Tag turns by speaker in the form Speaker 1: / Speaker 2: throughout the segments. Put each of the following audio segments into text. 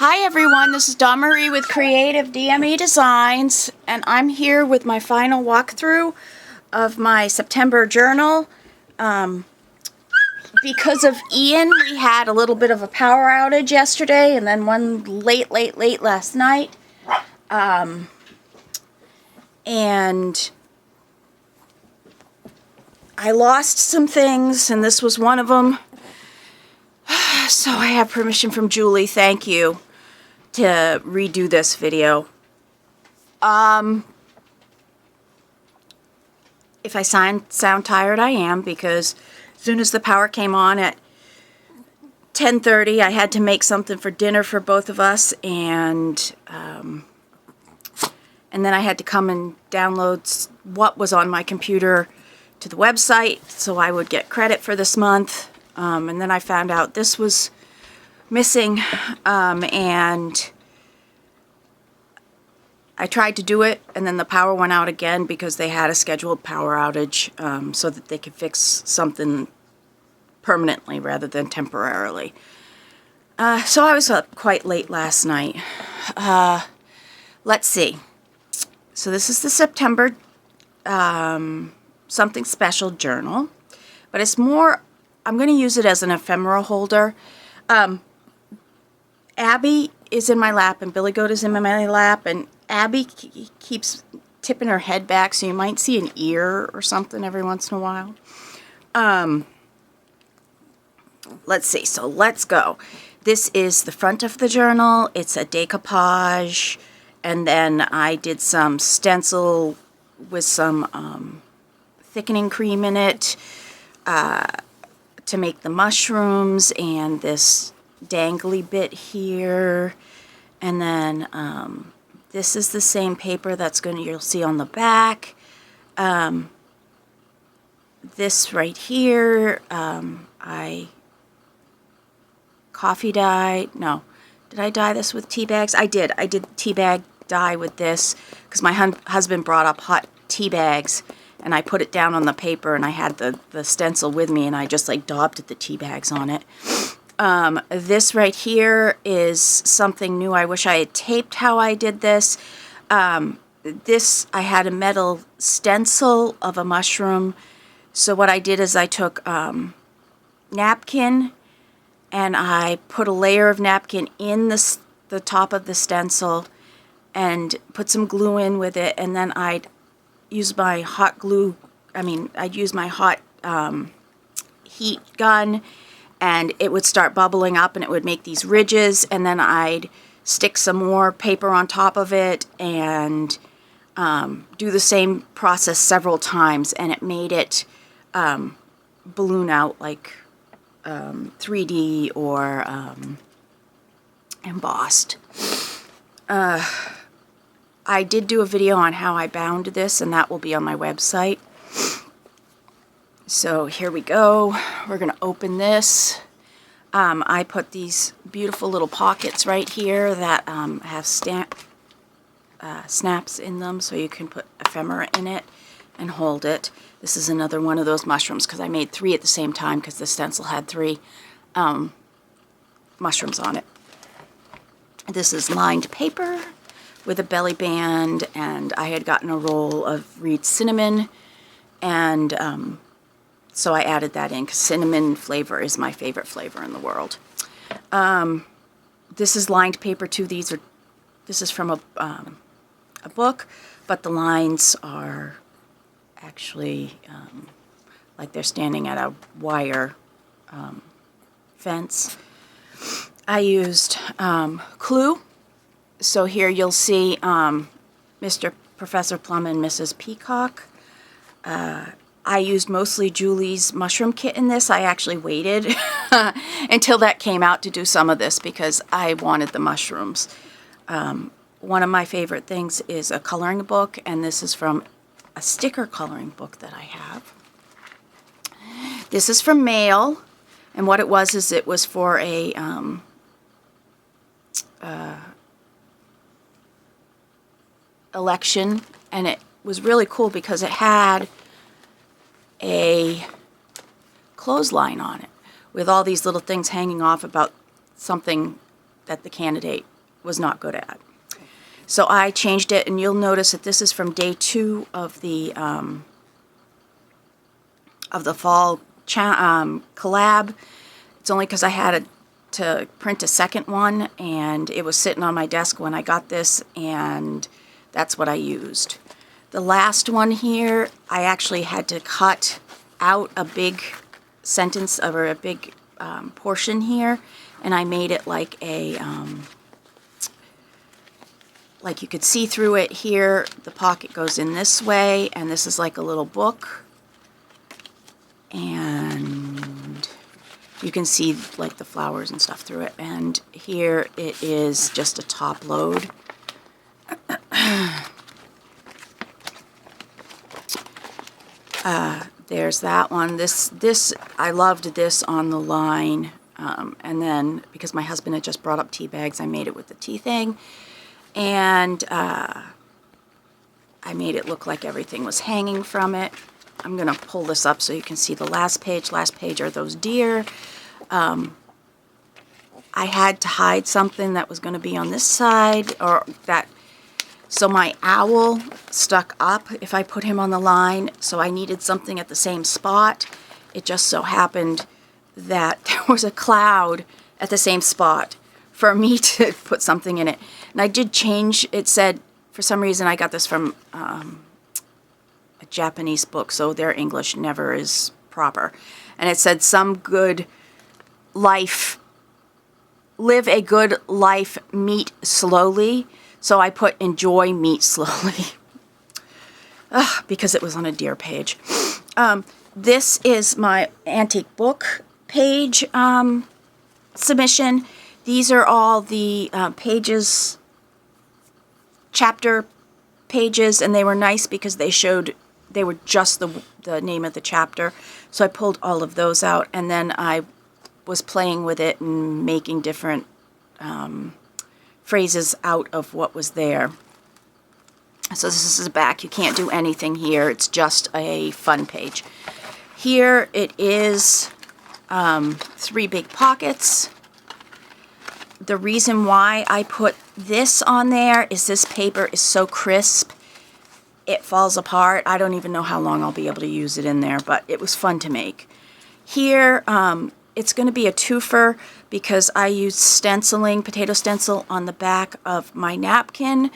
Speaker 1: Hi everyone, this is Dawn Marie with Creative DME Designs, and I'm here with my final walkthrough of my September journal. Because of Ian, we had a little bit of a power outage yesterday, and then one late last night. And I lost some things, and this was one of them. So I have permission from Julie, thank you, to redo this video. If I sound tired, I am, because as soon as the power came on at 10:30, I had to make something for dinner for both of us, and then I had to come and download what was on my computer to the website so I would get credit for this month. And then I found out this was missing, and I tried to do it, and then the power went out again because they had a scheduled power outage, so that they could fix something permanently rather than temporarily. So I was up quite late last night. Let's see. So this is the September something special journal, but it's more, I'm going to use it as an ephemera holder. Abby is in my lap and Billy Goat is in my lap, and Abby keeps tipping her head back, so you might see an ear or something every once in a while. Let's see, so let's go. This is the front of the journal. It's a decoupage, and then I did some stencil with some thickening cream in it to make the mushrooms, and this dangly bit here, and then this is the same paper that's you'll see on the back. This right here, I coffee dye. No, did I dye this with tea bags? I did tea bag dye with this because my husband brought up hot tea bags, and I put it down on the paper, and I had the stencil with me, and I just like daubed the tea bags on it. This right here is something new. I wish I had taped how I did this. This, I had a metal stencil of a mushroom. So what I did is I took napkin, and I put a layer of napkin in the top of the stencil and put some glue in with it, and then I'd use my hot glue, I'd use my hot heat gun, and it would start bubbling up, and it would make these ridges, and then I'd stick some more paper on top of it and do the same process several times, and it made it balloon out like 3D or embossed. I did do a video on how I bound this, and that will be on my website. So here we go. We're going to open this. I put these beautiful little pockets right here that have snaps in them, so you can put ephemera in it and hold it. This is another one of those mushrooms because I made 3 at the same time because the stencil had 3 mushrooms on it. This is lined paper with a belly band, and I had gotten a roll of Reed cinnamon, and so I added that in because cinnamon flavor is my favorite flavor in the world. This is lined paper too. This is from a book, but the lines are actually like they're standing at a wire fence. I used Clue. So here you'll see Mr. Professor Plum and Mrs. Peacock. I used mostly Julie's mushroom kit in this. I actually waited until that came out to do some of this because I wanted the mushrooms. One of my favorite things is a coloring book, and this is from a sticker coloring book that I have. This is from mail, and what it was is it was for a election, and it was really cool because it had a clothesline on it with all these little things hanging off about something that the candidate was not good at. So I changed it, and you'll notice that this is from day 2 of the fall collab. It's only because I had to print a second one, and it was sitting on my desk when I got this, and that's what I used. The last one here, I actually had to cut out a big sentence or a big portion here, and I made it like a like you could see through it here. The pocket goes in this way, and this is like a little book, and you can see like the flowers and stuff through it. And here it is just a top load. There's that one. This I loved this on the line, and then because my husband had just brought up tea bags, I made it with the tea thing, and I made it look like everything was hanging from it. I'm gonna pull this up so you can see the last page. Last page are those deer. I had to hide something that was going to be on this side, or that. So my owl stuck up if I put him on the line, so I needed something at the same spot. It just so happened that there was a cloud at the same spot for me to put something in it. And I did change, it said, for some reason I got this from a Japanese book, so their English never is proper. And it said, some good life, live a good life, meet slowly. So I put enjoy meat slowly because it was on a deer page. This is my antique book page submission. These are all the pages, chapter pages, and they were nice because they were just the name of the chapter. So I pulled all of those out, and then I was playing with it and making different phrases out of what was there. So this is the back. You can't do anything here. It's just a fun page. Here it is 3 big pockets. The reason why I put this on there is this paper is so crisp. It falls apart. I don't even know how long I'll be able to use it in there, but it was fun to make. Here, it's going to be a twofer because I used stenciling, potato stencil, on the back of my napkin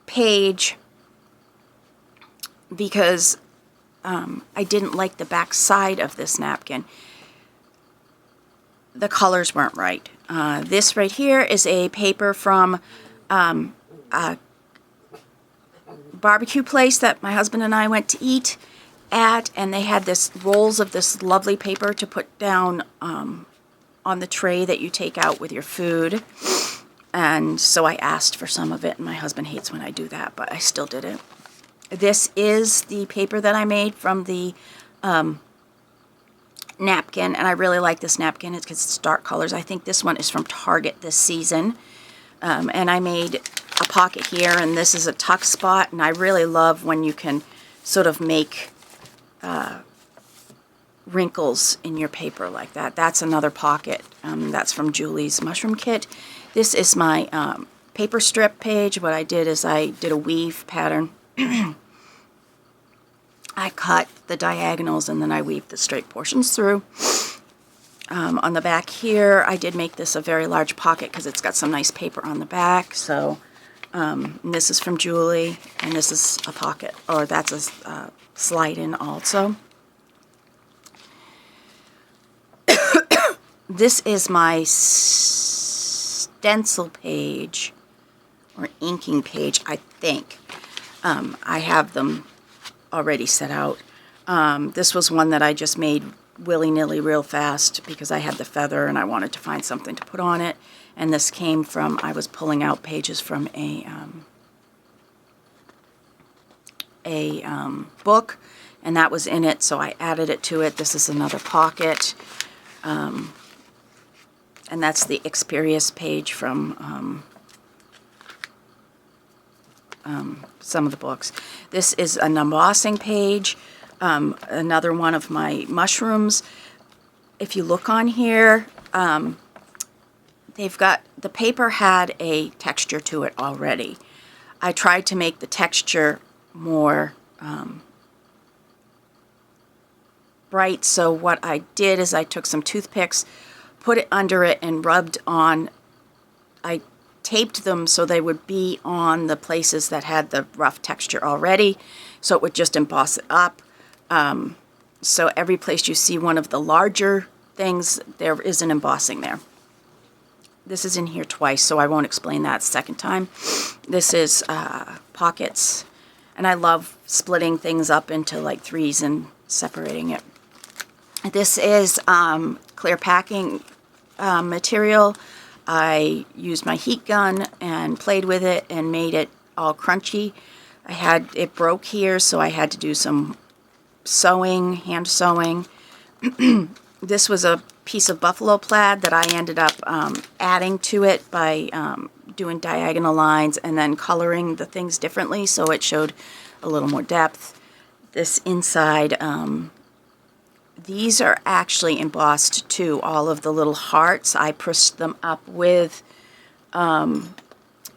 Speaker 1: page because I didn't like the back side of this napkin. The colors weren't right. This right here is a paper from a barbecue place that my husband and I went to eat at, and they had this rolls of this lovely paper to put down on the tray that you take out with your food. And so I asked for some of it, and my husband hates when I do that, but I still did it. This is the paper that I made from the napkin, and I really like this napkin. It's because it's dark colors. I think this one is from Target this season. And I made a pocket here, and this is a tuck spot, and I really love when you can sort of make wrinkles in your paper like that. That's another pocket. That's from Julie's Mushroom Kit. This is my paper strip page. What I did is I did a weave pattern. I cut the diagonals and then I weaved the straight portions through. On the back here, I did make this a very large pocket because it's got some nice paper on the back. So this is from Julie, and this is a pocket, or that's a slide in also. This is my stencil page, or inking page, I think. I have them already set out. This was one that I just made willy-nilly real fast because I had the feather and I wanted to find something to put on it. And this came from, I was pulling out pages from a book, and that was in it, so I added it to it. This is another pocket. And that's the Experience page from some of the books. This is an embossing page, another one of my mushrooms. If you look on here, the paper had a texture to it already. I tried to make the texture more bright, so what I did is I took some toothpicks, put it under it, and rubbed on, I taped them so they would be on the places that had the rough texture already, so it would just emboss it up. So every place you see one of the larger things, there is an embossing there. This is in here twice, so I won't explain that second time. This is pockets, and I love splitting things up into like threes and separating it. This is clear packing material. I used my heat gun and played with it and made it all crunchy. It broke here, so I had to do some sewing, hand sewing. This was a piece of buffalo plaid that I ended up adding to it by doing diagonal lines and then coloring the things differently so it showed a little more depth. This inside, these are actually embossed too, all of the little hearts. I pushed them up with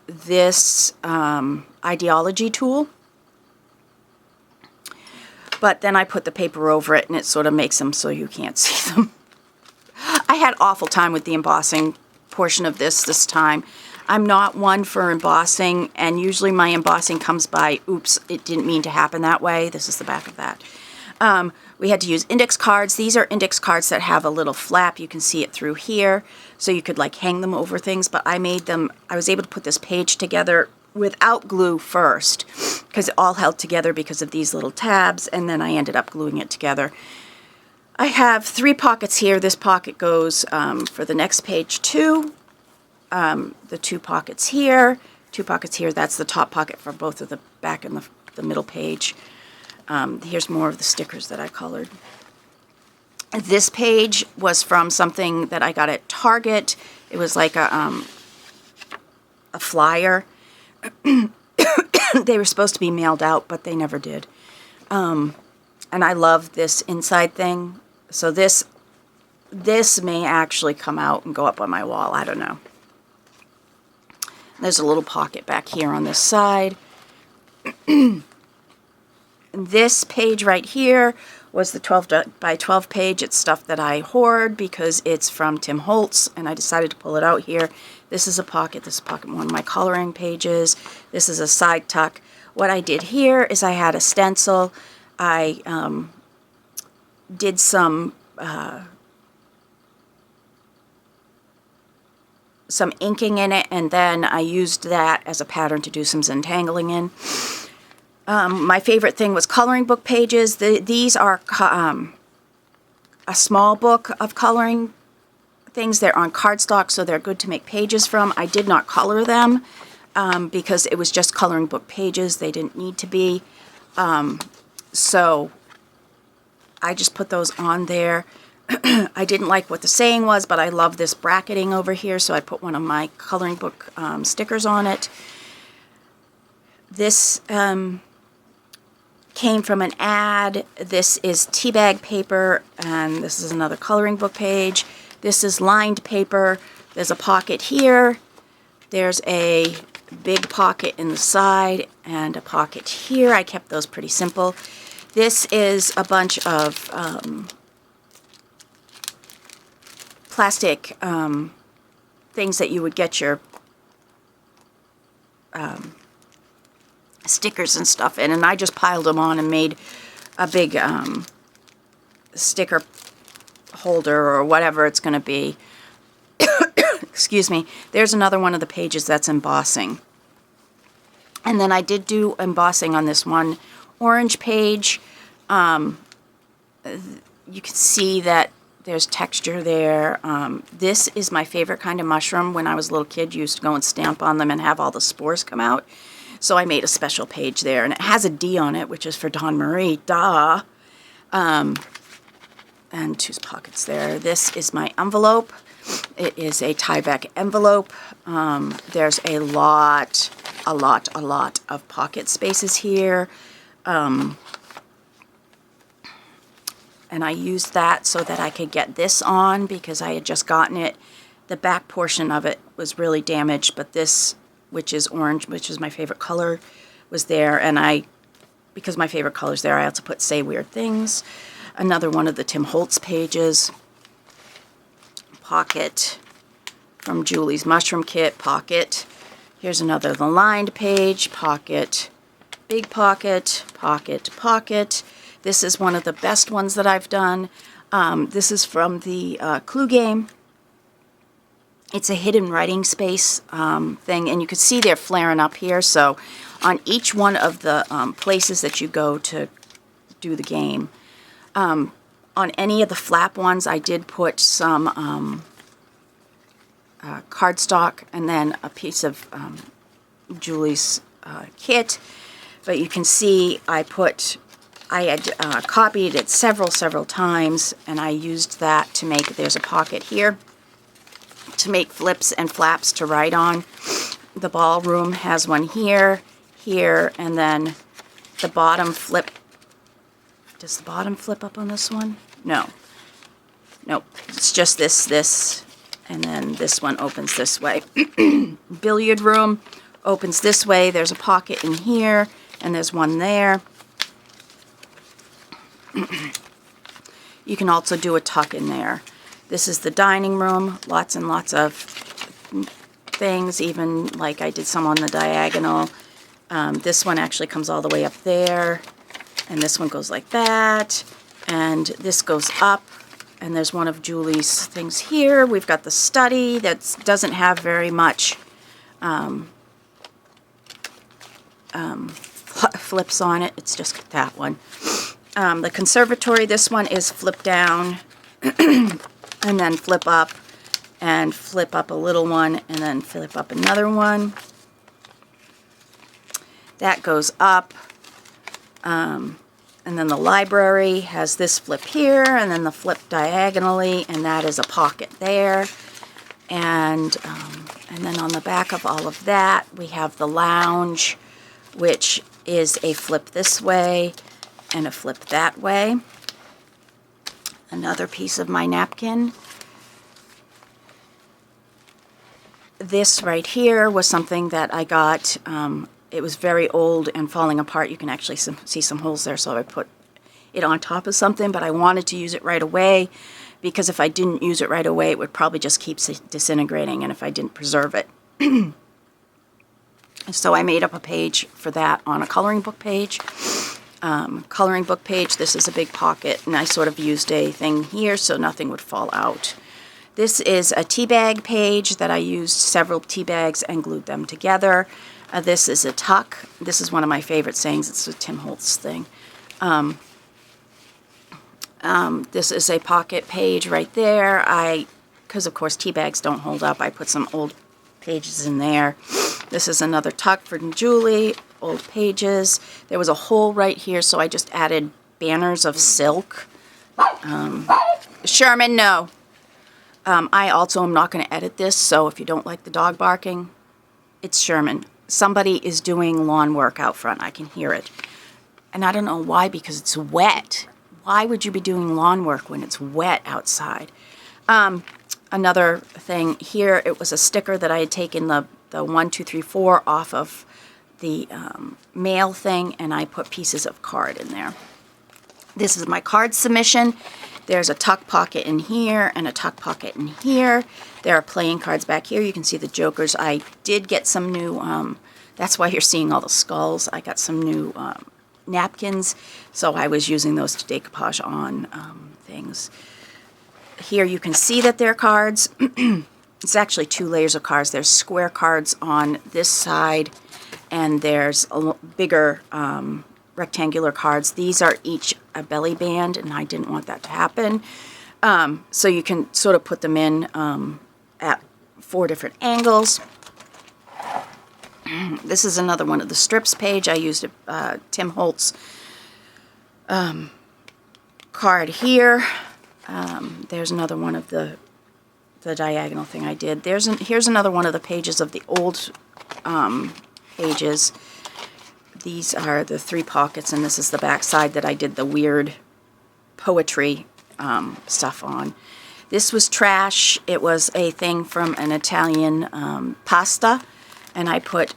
Speaker 1: this ideology tool. But then I put the paper over it and it sort of makes them so you can't see them. I had awful time with the embossing portion of this time. I'm not one for embossing, and usually my embossing comes by, oops, it didn't mean to happen that way. This is the back of that. We had to use index cards. These are index cards that have a little flap. You can see it through here, so you could like hang them over things, but I was able to put this page together without glue first, because it all held together because of these little tabs, and then I ended up gluing it together. I have 3 pockets here. This pocket goes for the next page too. The 2 pockets here, 2 pockets here. That's the top pocket for both of the back and the middle page. Here's more of the stickers that I colored. This page was from something that I got at Target. It was like a flyer. They were supposed to be mailed out, but they never did. And I love this inside thing. So this may actually come out and go up on my wall. I don't know. There's a little pocket back here on this side. This page right here was the 12 by 12 page. It's stuff that I hoard because it's from Tim Holtz, and I decided to pull it out here. This is a pocket. This is pocket one of my coloring pages. This is a side tuck. What I did here is I had a stencil. I did some inking in it, and then I used that as a pattern to do some Zentangling in. My favorite thing was coloring book pages. These are a small book of coloring things. They're on cardstock, so they're good to make pages from. I did not color them because it was just coloring book pages. They didn't need to be. So I just put those on there. I didn't like what the saying was, but I love this bracketing over here, so I put one of my coloring book stickers on it. This came from an ad. This is tea bag paper, and this is another coloring book page. This is lined paper. There's a pocket here. There's a big pocket in the side and a pocket here. I kept those pretty simple. This is a bunch of plastic things that you would get your stickers and stuff in, and I just piled them on and made a big sticker holder or whatever it's going to be. Excuse me. There's another one of the pages that's embossing. And then I did do embossing on this one orange page. You can see that there's texture there. This is my favorite kind of mushroom. When I was a little kid, you used to go and stamp on them and have all the spores come out. So I made a special page there, and it has a D on it, which is for Dawn Marie. Duh. And 2 pockets there. This is my envelope. It is a Tyvek envelope. There's a lot of pocket spaces here. And I used that so that I could get this on because I had just gotten it the back portion of it was really damaged, but this, which is orange, which is my favorite color, was there, and because my favorite color's there, I also put Say Weird Things. Another one of the Tim Holtz pages. Pocket from Julie's Mushroom Kit, pocket. Here's another, the lined page, pocket, big pocket, pocket, pocket. This is one of the best ones that I've done. This is from the Clue game. It's a hidden writing space thing, and you can see they're flaring up here. So on each one of the places that you go to do the game, on any of the flap ones, I did put some cardstock and then a piece of Julie's kit. But you can see I had copied it several times, and I used that to make, there's a pocket here, to make flips and flaps to write on. The ballroom has one here, here, and then the bottom flip. Does the bottom flip up on this one? No. Nope. It's just this, and then this one opens this way. Billiard room opens this way. There's a pocket in here, and there's one there. You can also do a tuck in there. This is the dining room. Lots and lots of things, even like I did some on the diagonal. This one actually comes all the way up there, and this one goes like that, and this goes up, and there's one of Julie's things here. We've got the study that doesn't have very much flips on it. It's just that one. The conservatory, this one is flip down and then flip up, and flip up a little one, and then flip up another one. That goes up. And then the library has this flip here, and then the flip diagonally, and that is a pocket there. And then on the back of all of that, we have the lounge, which is a flip this way and a flip that way. Another piece of my napkin. This right here was something that I got. It was very old and falling apart. You can actually see some holes there, so I put it on top of something, but I wanted to use it right away, because if I didn't use it right away, it would probably just keep disintegrating, and if I didn't preserve it. So I made up a page for that on a coloring book page. Coloring book page, this is a big pocket, and I sort of used a thing here so nothing would fall out. This is a tea bag page that I used several tea bags and glued them together. This is a tuck. This is one of my favorite sayings. It's a Tim Holtz thing. This is a pocket page right there. Because of course tea bags don't hold up, I put some old pages in there. This is another tuck for Julie, old pages. There was a hole right here, so I just added banners of silk. Sherman, no. I also am not going to edit this, so if you don't like the dog barking, it's Sherman. Somebody is doing lawn work out front. I can hear it. And I don't know why, because it's wet. Why would you be doing lawn work when it's wet outside? Another thing here, it was a sticker that I had taken the 1, 2, 3, 4 off of the mail thing, and I put pieces of card in there. This is my card submission. There's a tuck pocket in here and a tuck pocket in here. There are playing cards back here. You can see the jokers. I did get some new, that's why you're seeing all the skulls. I got some new napkins, so I was using those to decoupage on things. Here you can see that they're cards. It's actually 2 layers of cards. There's square cards on this side, and there's a bigger rectangular cards. These are each a belly band, and I didn't want that to happen. So you can sort of put them in at 4 different angles. This is another one of the strips page. I used a Tim Holtz card here. There's another one of the diagonal thing I did. Here's another one of the pages of the old pages. These are the 3 pockets, and this is the back side that I did the weird poetry stuff on. This was trash. It was a thing from an Italian pasta, and I put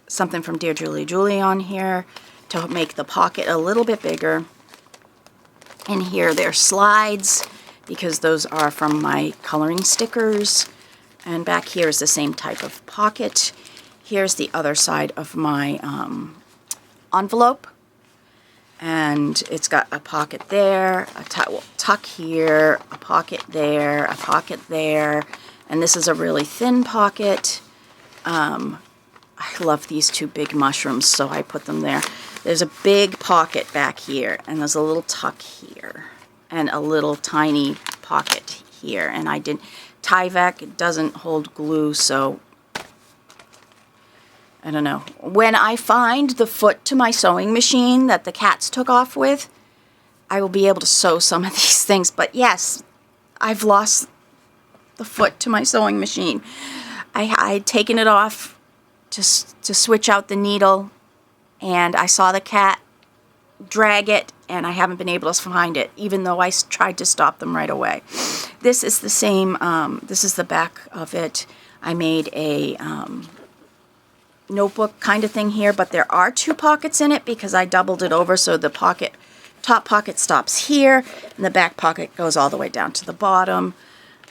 Speaker 1: something from Dear Julie Julie on here to make the pocket a little bit bigger. And here they're slides, because those are from my coloring stickers. And back here is the same type of pocket. Here's the other side of my envelope. And it's got a pocket there, a tuck here, a pocket there, a pocket there. And this is a really thin pocket. I love these two big mushrooms, so I put them there. There's a big pocket back here, and there's a little tuck here, and a little tiny pocket here. And I did Tyvek. It doesn't hold glue, so I don't know. When I find the foot to my sewing machine that the cats took off with, I will be able to sew some of these things. But yes, I've lost the foot to my sewing machine. I'd taken it off to switch out the needle, and I saw the cat drag it, and I haven't been able to find it, even though I tried to stop them right away. This is the same, this is the back of it. I made a notebook kind of thing here, but there are two pockets in it because I doubled it over, so the top pocket stops here, and the back pocket goes all the way down to the bottom.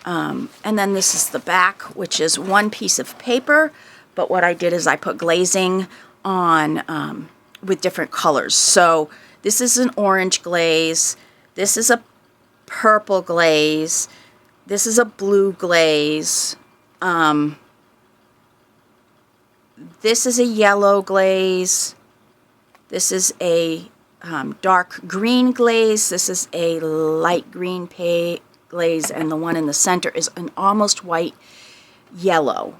Speaker 1: And then this is the back, which is one piece of paper, but what I did is I put glazing on with different colors. So this is an orange glaze, this is a purple glaze, this is a blue glaze, this is a yellow glaze, this is a dark green glaze, this is a light green glaze, and the one in the center is an almost white yellow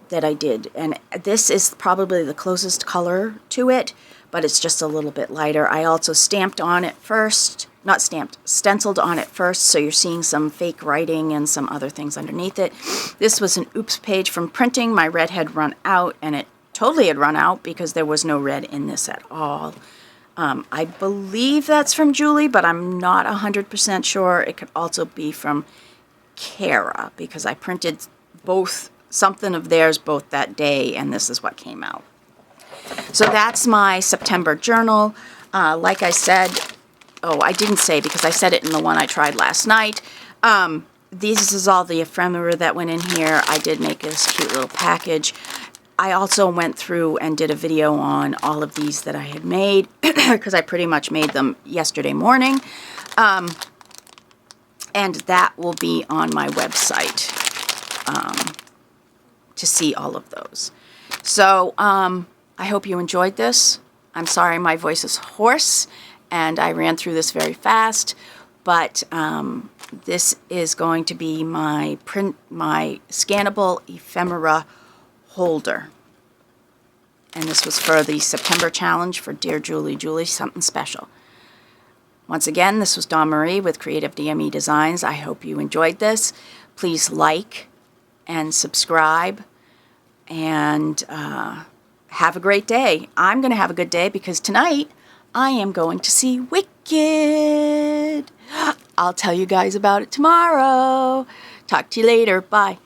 Speaker 1: that I did. And this is probably the closest color to it, but it's just a little bit lighter. I also stamped on it first, not stamped, stenciled on it first, so you're seeing some fake writing and some other things underneath it. This was an oops page from printing. My red had run out, and it totally had run out because there was no red in this at all. I believe that's from Julie, but I'm not 100% sure. It could also be from Kara, because I printed something of theirs both that day, and this is what came out. So that's my September journal. Like I said, I didn't say because I said it in the one I tried last night. This is all the ephemera that went in here. I did make this cute little package. I also went through and did a video on all of these that I had made because I pretty much made them yesterday morning. And that will be on my website to see all of those. So I hope you enjoyed this. I'm sorry my voice is hoarse and I ran through this very fast, but this is going to be my scannable ephemera holder. And this was for the September challenge for Dear Julie Julie, something special. Once again, this was Dawn Marie with Creative DME Designs. I hope you enjoyed this. Please like and subscribe, and have a great day. I'm going to have a good day because tonight I am going to see Wicked. I'll tell you guys about it tomorrow. Talk to you later. Bye.